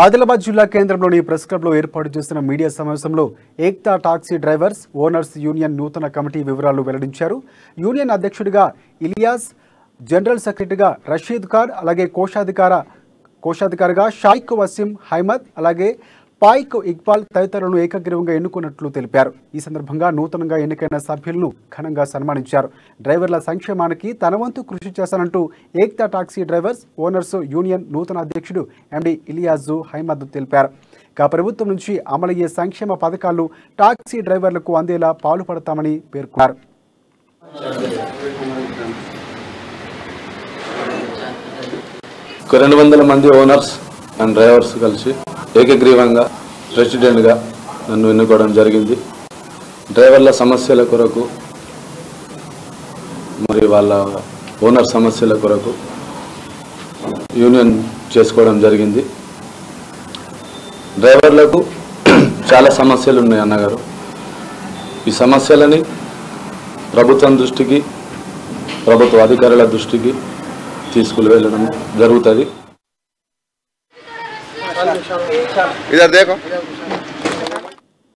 ఆదిలాబాద్ జిల్లా కేంద్రంలోని ప్రెస్ క్లబ్లో ఏర్పాటు చేసిన మీడియా సమావేశంలో Ekta taxi drivers owners union నూతన కమిటీ వివరాలు వెల్లడించారు. యూనియన్ అధ్యక్షుడిగా ఇలియాస్, జనరల్ సెక్రటరీగా రషీద్ ఖాన్, అలాగే కోశాధికారిగా షాయిక్ వసీం హైమద్, అలాగే పాయిక్ ఇక్బాల్ తదితరులను ఏకగ్రీవంగా ఎన్నుకున్నట్లు తెలిపారు. ఈ సందర్భంగా నూతనంగా ఎన్నికైన సభ్యులను ఘనంగా సన్మానించారు. డ్రైవర్ల సంక్షేమానికి తన వంతు కృషి చేశానంటూ Ekta taxi drivers owners union నూతన అధ్యక్షుడు ఎండి ఇలియాజు హైమద్ తెలిపారు. ప్రభుత్వం నుంచి అమలయ్యే సంక్షేమ పథకాలు టాక్సీ డ్రైవర్లకు అందేలా పాటుపడతామని పేర్కొన్నారు. 200 మంది ఓనర్స్ అండ్ డ్రైవర్స్ కలిసి ఏకగ్రీవంగా ప్రెసిడెంట్గా నన్ను ఎన్నుకోవడం జరిగింది. డ్రైవర్ల సమస్యల కొరకు మరి వాళ్ళ ఓనర్ సమస్యల కొరకు యూనియన్ చేసుకోవడం జరిగింది. డ్రైవర్లకు చాలా సమస్యలు ఉన్నాయి అన్నగారు. ఈ సమస్యలని ప్రభుత్వం దృష్టికి, ప్రభుత్వ అధికారుల దృష్టికి తీసుకువెళ్ళడం జరుగుతుంది. इधर देखो।